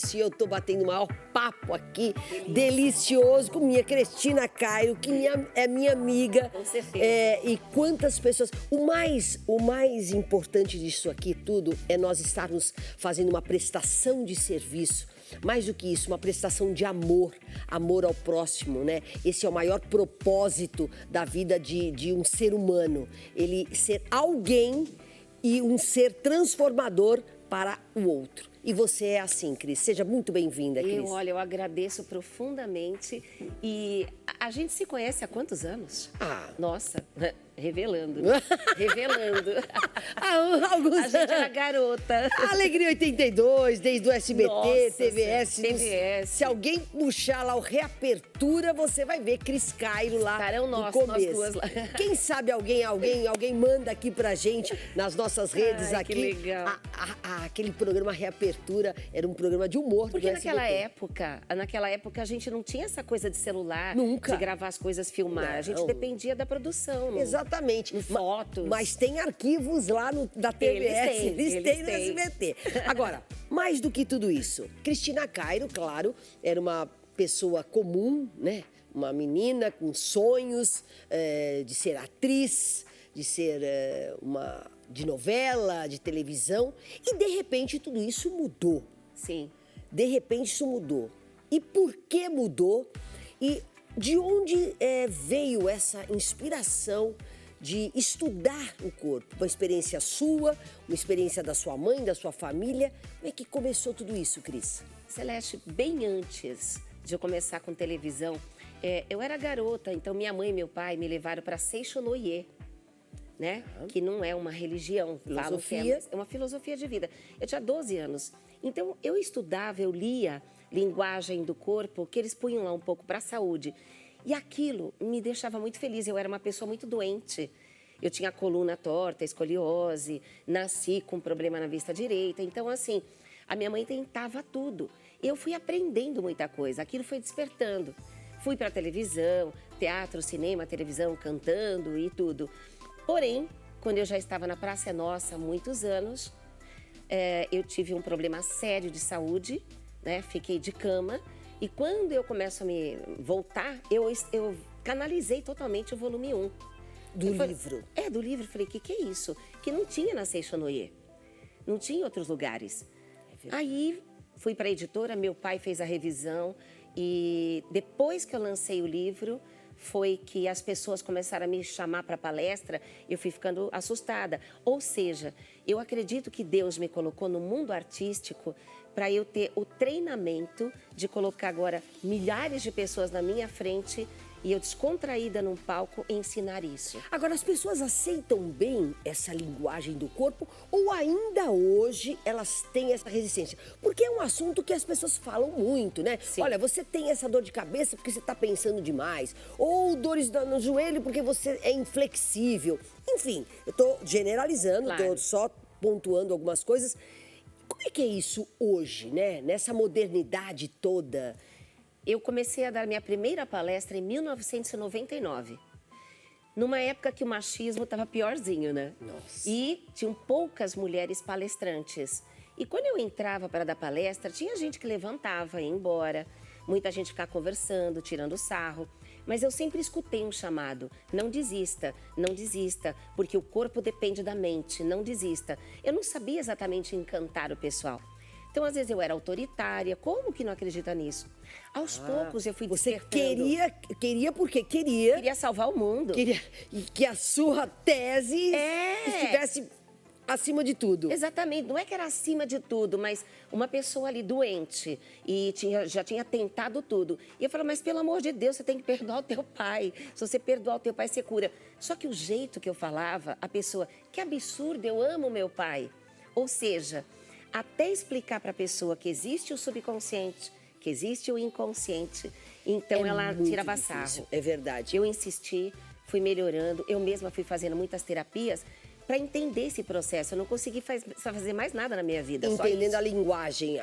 isso. E eu tô batendo o maior papo aqui, delicioso, com minha Cristina Cairo, que é minha amiga. Com certeza. E quantas pessoas... O mais importante disso aqui tudo é nós estarmos fazendo uma prestação de serviço. Mais do que isso, uma prestação de amor ao próximo, né? Esse é o maior propósito da vida de um ser humano. Ele ser alguém e um ser transformador para o outro. E você é assim, Cris. Seja muito bem-vinda, Cris. Eu agradeço profundamente. E a gente se conhece há quantos anos? Nossa, revelando. Revelando. Alguns A gente era garota. Alegria 82, desde o SBT, Nossa, TVS. TVS. Se alguém puxar lá o Reapertura, você vai ver Cris Cairo lá Estarão no nós começo. duas lá. Quem sabe alguém manda aqui pra gente, nas nossas redes Ai, aqui. que legal. Aquele programa Reapertura era um programa de humor Porque do SBT. naquela época a gente não tinha essa coisa de celular, Nunca. de gravar as coisas, filmar. Não. A gente dependia da produção. Exatamente. Fotos. Mas tem arquivos lá da TVS, eles têm no têm. SBT. Agora, mais do que tudo isso, Cristina Cairo, claro, era uma pessoa comum, né? Uma menina com sonhos de ser atriz, de ser de novela, de televisão. E, de repente, tudo isso mudou. Sim. De repente, isso mudou. E por que mudou? E de onde veio essa inspiração de estudar o corpo? Uma experiência sua, uma experiência da sua mãe, da sua família. Como é que começou tudo isso, Cris? Celeste, bem antes de eu começar com televisão, eu era garota, então minha mãe e meu pai me levaram para Seixonoye, né? Que não é uma religião, falam que é uma filosofia de vida. Eu tinha 12 anos, então eu estudava, eu lia linguagem do corpo, que eles punham lá um pouco para a saúde. E aquilo me deixava muito feliz, eu era uma pessoa muito doente. Eu tinha a coluna torta, escoliose, nasci com problema na vista direita. Então, assim, a minha mãe tentava tudo. Eu fui aprendendo muita coisa, aquilo foi despertando. Fui para a televisão, teatro, cinema, televisão, cantando e tudo. Porém, quando eu já estava na Praça é Nossa há muitos anos, eu tive um problema sério de saúde, né? Fiquei de cama. E quando eu começo a me voltar, eu canalizei totalmente o volume 1. Do livro? Do livro. Falei, que é isso? Que não tinha na Seixonoye. Não tinha em outros lugares. Aí fui para a editora, meu pai fez a revisão. E depois que eu lancei o livro, foi que as pessoas começaram a me chamar para palestra, eu fui ficando assustada. Ou seja, eu acredito que Deus me colocou no mundo artístico para eu ter o treinamento de colocar agora milhares de pessoas na minha frente e eu descontraída num palco ensinar isso. Agora, as pessoas aceitam bem essa linguagem do corpo ou ainda hoje elas têm essa resistência? Porque é um assunto que as pessoas falam muito, né? Sim. Olha, você tem essa dor de cabeça porque você está pensando demais. Ou dores no joelho porque você é inflexível. Enfim, eu estou generalizando, estou só pontuando algumas coisas. Como é que é isso hoje, né? Nessa modernidade toda? Eu comecei a dar minha primeira palestra em 1999. Numa época que o machismo estava piorzinho, né? Nossa. E tinham poucas mulheres palestrantes. E quando eu entrava para dar palestra, tinha gente que levantava e ia embora. Muita gente ficava conversando, tirando sarro. Mas eu sempre escutei um chamado, não desista, porque o corpo depende da mente, não desista. Eu não sabia exatamente encantar o pessoal. Então, às vezes, eu era autoritária. Como que não acredita nisso? Aos poucos, eu fui despertando. Você queria porque queria... Queria salvar o mundo. Queria que a sua tese estivesse acima de tudo. Exatamente. Não é que era acima de tudo, mas uma pessoa ali doente e já tinha tentado tudo. E eu falo, mas pelo amor de Deus, você tem que perdoar o teu pai. Se você perdoar o teu pai, você cura. Só que o jeito que eu falava, a pessoa, que absurdo, eu amo meu pai. Ou seja, até explicar para a pessoa que existe o subconsciente, que existe o inconsciente, então ela tirava sarro. É verdade. Eu insisti, fui melhorando, eu mesma fui fazendo muitas terapias para entender esse processo. Eu não consegui fazer mais nada na minha vida. Entendendo a linguagem,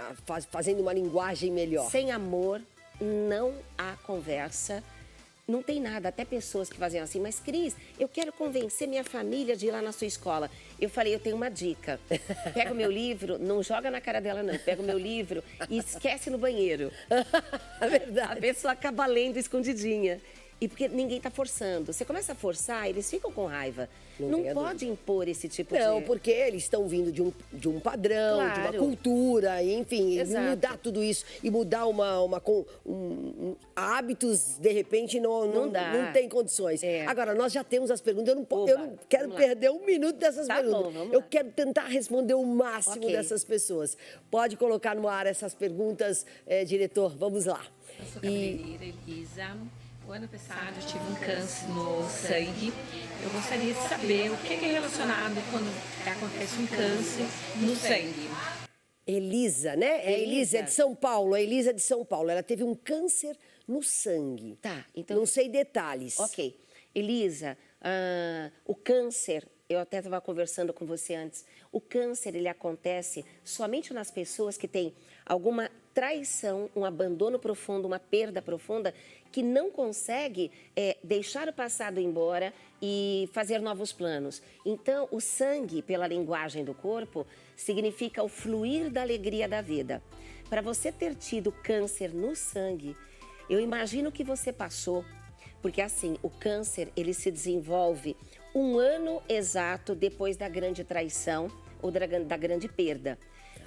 fazendo uma linguagem melhor. Sem amor, não há conversa, não tem nada. Até pessoas que faziam assim, mas Cris, eu quero convencer minha família de ir lá na sua escola. Eu falei, eu tenho uma dica. Pega o meu livro, não joga na cara dela não, pega o meu livro e esquece no banheiro. É verdade. A pessoa acaba lendo escondidinha. E porque ninguém está forçando. Você começa a forçar, eles ficam com raiva. Não pode impor esse tipo de... Não, porque eles estão vindo de um padrão, de uma cultura, enfim, Exato. mudar tudo isso e mudar hábitos, de repente, não tem condições. Agora, nós já temos as perguntas, eu não quero perder um minuto dessas perguntas. Bom, vamos eu lá. quero tentar responder o máximo dessas pessoas. Pode colocar no ar essas perguntas, diretor, vamos lá. Eu sou cabeleireira Elisa. O ano passado eu tive um câncer no sangue. Eu gostaria de saber o que é relacionado quando acontece um câncer no sangue. Elisa, né? É Elisa, é de São Paulo. É Elisa de São Paulo. Ela teve um câncer no sangue. Tá, então... Não sei detalhes. Ok. Elisa, o câncer, eu até estava conversando com você antes, o câncer, ele acontece somente nas pessoas que têm alguma traição, um abandono profundo, uma perda profunda, que não consegue deixar o passado embora e fazer novos planos. Então, o sangue, pela linguagem do corpo, significa o fluir da alegria da vida. Para você ter tido câncer no sangue, eu imagino que você passou, porque assim, o câncer, ele se desenvolve um ano exato depois da grande traição ou da grande perda.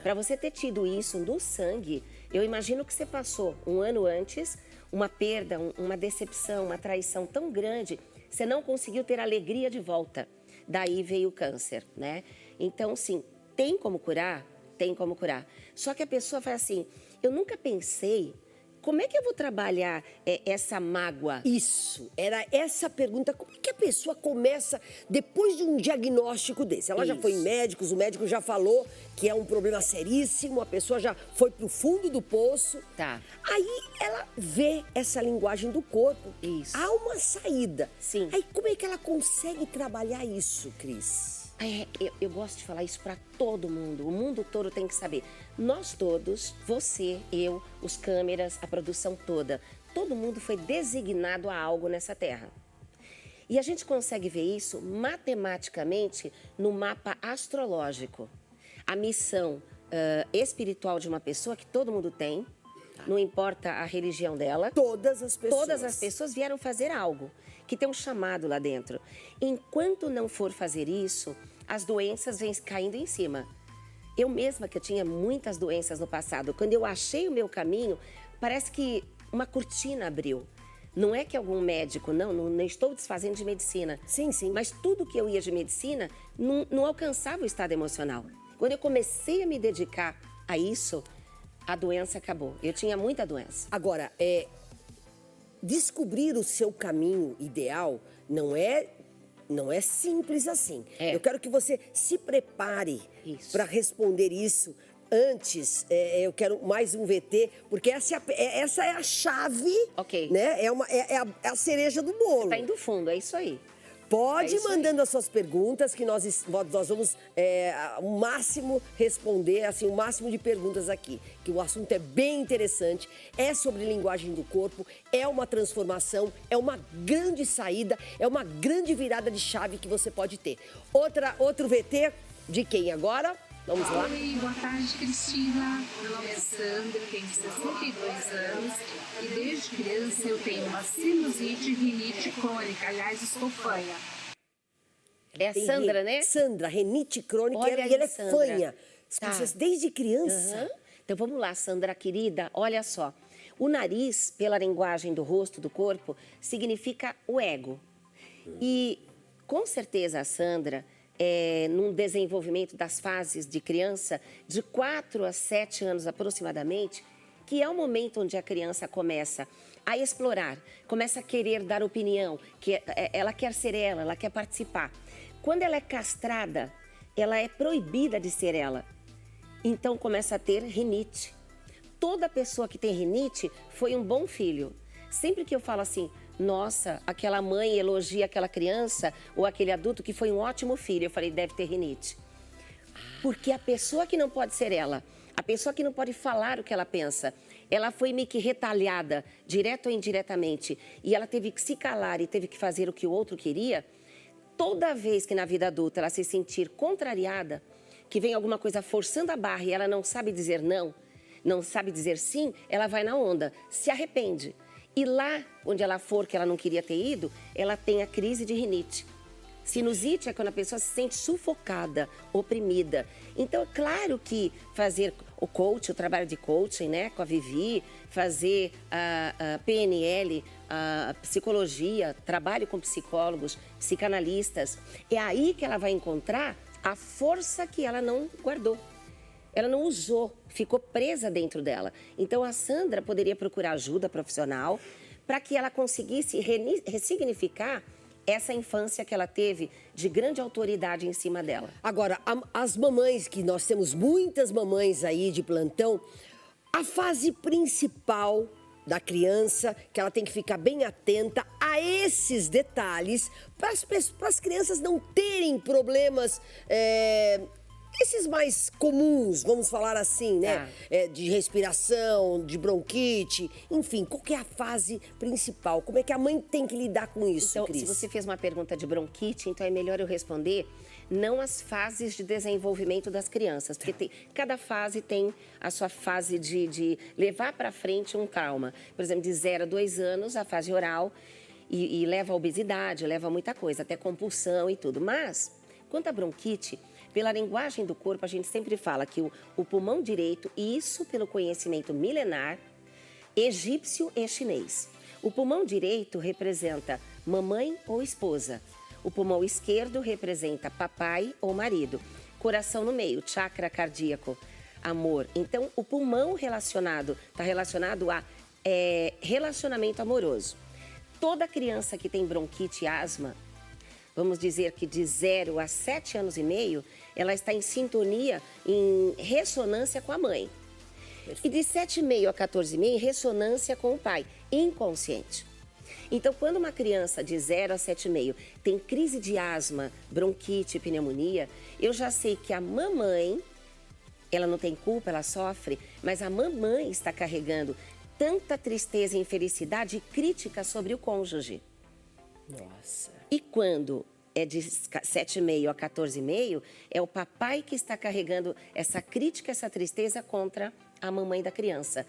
Para você ter tido isso no sangue, eu imagino que você passou um ano antes, uma perda, uma decepção, uma traição tão grande, você não conseguiu ter alegria de volta. Daí veio o câncer, né? Então, sim, tem como curar? Tem como curar. Só que a pessoa fala assim, eu nunca pensei, como é que eu vou trabalhar essa mágoa? Isso, era essa pergunta. Como é que a pessoa começa, depois de um diagnóstico desse? Ela já foi em médicos, o médico já falou que é um problema seríssimo, a pessoa já foi pro fundo do poço. Tá. Aí ela vê essa linguagem do corpo. Isso. Há uma saída. Sim. Aí como é que ela consegue trabalhar isso, Cris? Eu gosto de falar isso para todo mundo, o mundo todo tem que saber. Nós todos, você, eu, os câmeras, a produção toda, todo mundo foi designado a algo nessa terra. E a gente consegue ver isso matematicamente no mapa astrológico. A missão espiritual de uma pessoa que todo mundo tem, não importa a religião dela. Todas as pessoas. Todas as pessoas vieram fazer algo, que tem um chamado lá dentro. Enquanto não for fazer isso, as doenças vêm caindo em cima. Eu mesma, que eu tinha muitas doenças no passado, quando eu achei o meu caminho, parece que uma cortina abriu. Não é que algum médico, não estou desfazendo de medicina. Sim, sim. Mas tudo que eu ia de medicina não alcançava o estado emocional. Quando eu comecei a me dedicar a isso, a doença acabou. Eu tinha muita doença. Agora, descobrir o seu caminho ideal não é simples assim. Eu quero que você se prepare para responder isso. Antes, eu quero mais um VT, porque essa é a chave, né? É a cereja do bolo. Tá indo fundo, é isso aí. Pode ir mandando as suas perguntas, que nós vamos o máximo responder, assim, o máximo de perguntas aqui. Que o assunto é bem interessante, é sobre linguagem do corpo, é uma transformação, é uma grande saída, é uma grande virada de chave que você pode ter. Outro VT de quem agora? Vamos lá. Oi, boa tarde, Cristina. Meu nome é Sandra, tenho 62 anos e desde criança eu tenho uma sinusite e rinite crônica, aliás, estou-fanha. É a Sandra, né? Sandra, rinite crônica, Olha e ela é Sandra. fanha. Tá. Desde criança. Então vamos lá, Sandra querida, olha só. O nariz, pela linguagem do rosto, do corpo, significa o ego. E com certeza a Sandra, num desenvolvimento das fases de criança, de 4 a 7 anos aproximadamente, que é o momento onde a criança começa a explorar, começa a querer dar opinião, que ela quer ser ela quer participar. Quando ela é castrada, ela é proibida de ser ela. Então começa a ter rinite. Toda pessoa que tem rinite foi um bom filho. Sempre que eu falo assim, nossa, aquela mãe elogia aquela criança ou aquele adulto que foi um ótimo filho, eu falei, deve ter rinite. Porque a pessoa que não pode ser ela, a pessoa que não pode falar o que ela pensa, ela foi meio que retalhada, direto ou indiretamente, e ela teve que se calar e teve que fazer o que o outro queria, toda vez que na vida adulta ela se sentir contrariada, que vem alguma coisa forçando a barra e ela não sabe dizer não, não sabe dizer sim, ela vai na onda, se arrepende. E lá onde ela for, que ela não queria ter ido, ela tem a crise de rinite. Sinusite é quando a pessoa se sente sufocada, oprimida. Então, é claro que fazer o coach, o trabalho de coaching, né, com a Vivi, fazer a PNL, a psicologia, trabalho com psicólogos, psicanalistas, é aí que ela vai encontrar a força que ela não guardou. Ela não usou, ficou presa dentro dela. Então, a Sandra poderia procurar ajuda profissional para que ela conseguisse ressignificar essa infância que ela teve de grande autoridade em cima dela. Agora, as mamães, que nós temos muitas mamães aí de plantão, a fase principal da criança, que ela tem que ficar bem atenta a esses detalhes, para as crianças não terem problemas, esses mais comuns, vamos falar assim, né? De respiração, de bronquite, enfim, qual que é a fase principal? Como é que a mãe tem que lidar com isso, então, Cris? Se você fez uma pergunta de bronquite, então é melhor eu responder não as fases de desenvolvimento das crianças, porque cada fase tem a sua fase de levar para frente um trauma. Por exemplo, de 0 a 2 anos, a fase oral, e leva a obesidade, leva a muita coisa, até compulsão e tudo. Mas, quanto à bronquite, pela linguagem do corpo, a gente sempre fala que o pulmão direito, e isso pelo conhecimento milenar, egípcio e chinês. O pulmão direito representa mamãe ou esposa. O pulmão esquerdo representa papai ou marido. Coração no meio, chakra cardíaco, amor. Então, o pulmão está relacionado a relacionamento amoroso. Toda criança que tem bronquite e asma, vamos dizer que de 0 a 7 anos e meio, ela está em sintonia, em ressonância com a mãe. E de 7,5 a 14,5, em ressonância com o pai, inconsciente. Então, quando uma criança de 0 a 7,5 tem crise de asma, bronquite, pneumonia, eu já sei que a mamãe, ela não tem culpa, ela sofre, mas a mamãe está carregando tanta tristeza, infelicidade e crítica sobre o cônjuge. Nossa. E quando é de 7,5 a 14,5, é o papai que está carregando essa crítica, essa tristeza contra a mamãe da criança.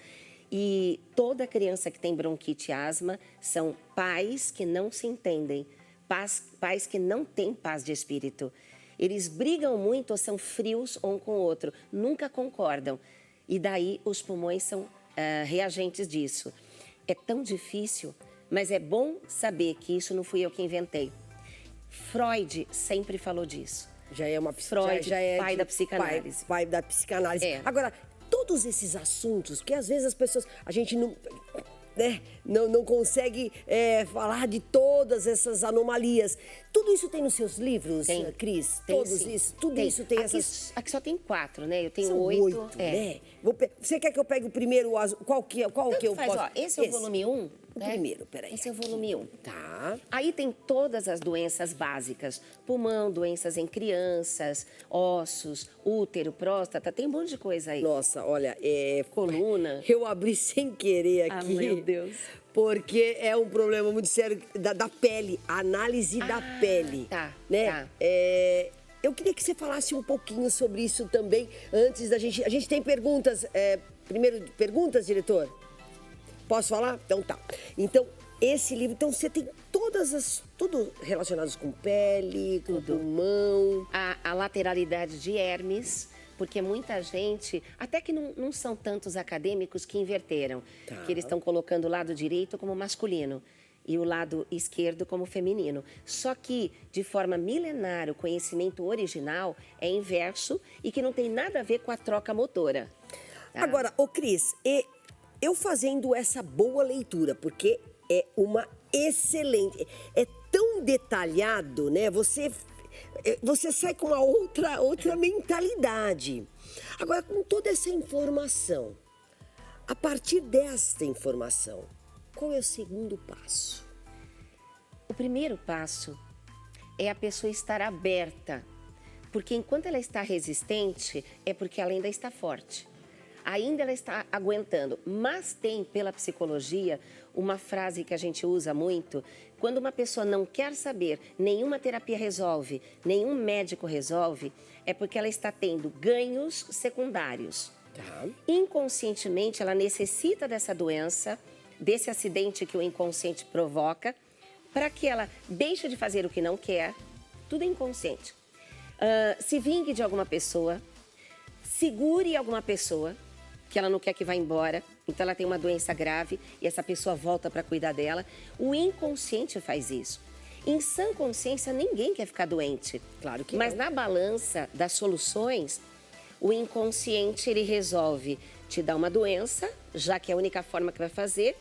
E toda criança que tem bronquite e asma são pais que não se entendem, pais que não têm paz de espírito. Eles brigam muito ou são frios um com o outro, nunca concordam. E daí os pulmões são reagentes disso. É tão difícil, mas é bom saber que isso não fui eu que inventei. Freud sempre falou disso. Já é uma Freud, pai da psicanálise. Pai da psicanálise. Agora, todos esses assuntos, porque às vezes as pessoas, a gente não consegue falar de todas essas anomalias. Tudo isso tem nos seus livros, tem, Cris? Tem, todos sim. isso, tudo tem. isso tem aqui, essas... Aqui só tem 4, né? Eu tenho São 8. né? Você quer que eu pegue o primeiro, qual que eu posso... Ó, esse é o volume 1. O primeiro, peraí. Esse é o volume 1. Tá. Aí tem todas as doenças básicas. Pulmão, doenças em crianças, ossos, útero, próstata, tem um monte de coisa aí. Nossa, olha, coluna. Eu abri sem querer aqui. Ah, meu Deus. Porque é um problema muito sério da pele, a análise da pele. Tá, né? tá. Eu queria que você falasse um pouquinho sobre isso também, antes da gente... A gente tem perguntas. Primeiro, perguntas, diretor? Posso falar? Então tá. Então, esse livro, então você tem tudo relacionado com pele, com pulmão. A lateralidade de Hermes, porque muita gente, até que não são tantos acadêmicos que inverteram, que eles estão colocando o lado direito como masculino e o lado esquerdo como feminino. Só que, de forma milenar, o conhecimento original é inverso e que não tem nada a ver com a troca motora. Tá? Agora, Cris, eu fazendo essa boa leitura, porque é uma excelente... É tão detalhado, né? Você sai com uma outra mentalidade. Agora, com toda essa informação, a partir desta informação, qual é o segundo passo? O primeiro passo é a pessoa estar aberta, porque enquanto ela está resistente, é porque ela ainda está forte. ainda ela está aguentando. Mas tem, pela psicologia, uma frase que a gente usa muito. Quando uma pessoa não quer saber, nenhuma terapia resolve, nenhum médico resolve, é porque ela está tendo ganhos secundários. Tá. Inconscientemente, ela necessita dessa doença, desse acidente que o inconsciente provoca, para que ela deixe de fazer o que não quer. Tudo é inconsciente. Se vingue de alguma pessoa, segure alguma pessoa que ela não quer que vá embora, então ela tem uma doença grave e essa pessoa volta para cuidar dela. O inconsciente faz isso. Em sã consciência, ninguém quer ficar doente. Claro que Mas não. na balança das soluções, o inconsciente ele resolve te dar uma doença, já que é a única forma que vai fazer,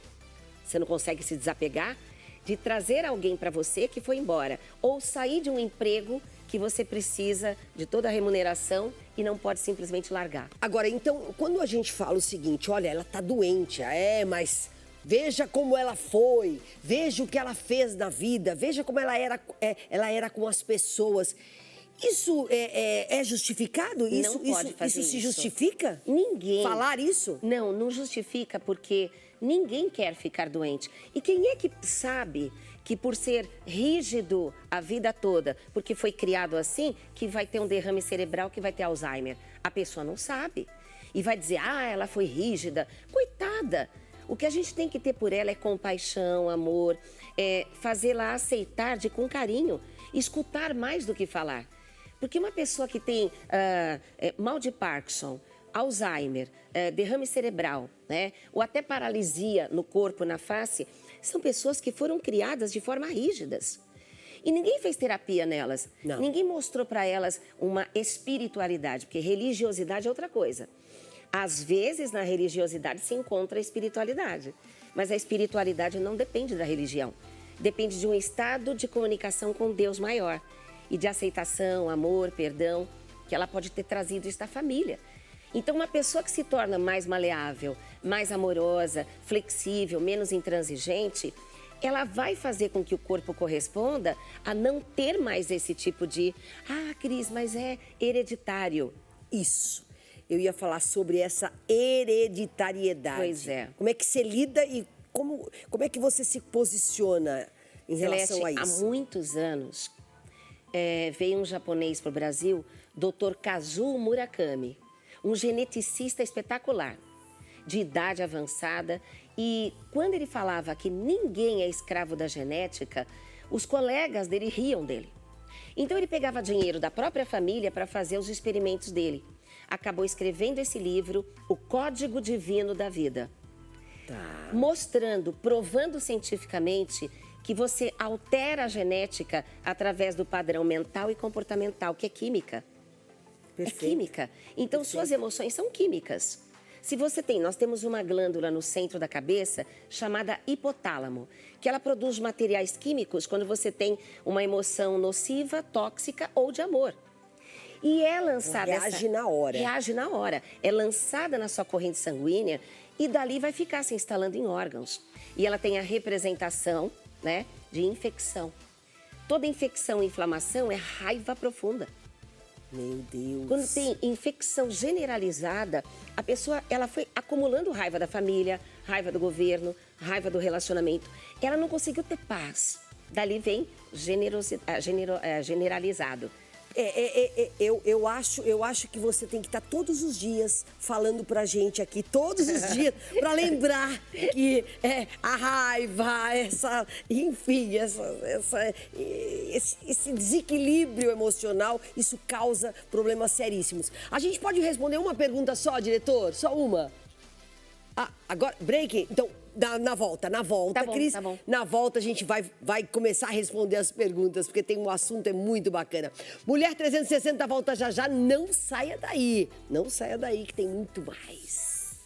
você não consegue se desapegar, de trazer alguém para você que foi embora, ou sair de um emprego que você precisa de toda a remuneração e não pode simplesmente largar. Agora, então, quando a gente fala o seguinte, olha, ela tá doente, mas veja como ela foi, veja o que ela fez na vida, veja como ela era com as pessoas. Isso é justificado? Não pode fazer isso se isso. justifica? Ninguém. Falar isso? Não justifica porque ninguém quer ficar doente. E quem é que sabe que por ser rígido a vida toda, porque foi criado assim, que vai ter um derrame cerebral, que vai ter Alzheimer? A pessoa não sabe. E vai dizer, ela foi rígida. Coitada! O que a gente tem que ter por ela é compaixão, amor, fazê-la aceitar com carinho, escutar mais do que falar. Porque uma pessoa que tem mal de Parkinson, Alzheimer, derrame cerebral, né? Ou até paralisia no corpo, na face, são pessoas que foram criadas de forma rígidas. E ninguém fez terapia nelas. Não. Ninguém mostrou para elas uma espiritualidade, porque religiosidade é outra coisa. Às vezes, na religiosidade se encontra a espiritualidade, mas a espiritualidade não depende da religião. Depende de um estado de comunicação com Deus maior e de aceitação, amor, perdão, que ela pode ter trazido isso da família. Então, uma pessoa que se torna mais maleável, mais amorosa, flexível, menos intransigente, ela vai fazer com que o corpo corresponda a não ter mais esse tipo de... Cris, mas é hereditário. Isso. Eu ia falar sobre essa hereditariedade. Pois é. Como é que você lida e como é que você se posiciona em relação a isso? Há muitos anos, veio um japonês para o Brasil, Dr. Kazuo Murakami, um geneticista espetacular, de idade avançada. E quando ele falava que ninguém é escravo da genética, os colegas dele riam dele. Então ele pegava dinheiro da própria família para fazer os experimentos dele. Acabou escrevendo esse livro, O Código Divino da Vida. Tá. Mostrando, provando cientificamente que você altera a genética através do padrão mental e comportamental, que é química. Perfeito. É química. Então, Perfeito. Suas emoções são químicas. Se você nós temos uma glândula no centro da cabeça chamada hipotálamo, que ela produz materiais químicos quando você tem uma emoção nociva, tóxica ou de amor. E é lançada... Reage na hora. Reage na hora. É lançada na sua corrente sanguínea e dali vai ficar se instalando em órgãos. E ela tem a representação, né, de infecção. Toda infecção e inflamação é raiva profunda. Meu Deus. Quando tem infecção generalizada, a pessoa ela foi acumulando raiva da família, raiva do governo, raiva do relacionamento. Ela não conseguiu ter paz. Dali vem generalizado. Eu acho que você tem que estar todos os dias falando pra gente aqui, todos os dias, pra lembrar que a raiva, enfim, esse desequilíbrio emocional, isso causa problemas seríssimos. A gente pode responder uma pergunta só, diretor? Só uma? Agora, break? Então, na volta, Tá bom, Cris. tá bom. Na volta a gente vai começar a responder as perguntas, porque tem um assunto muito bacana. Mulher 360 volta já já, não saia daí. Não saia daí que tem muito mais.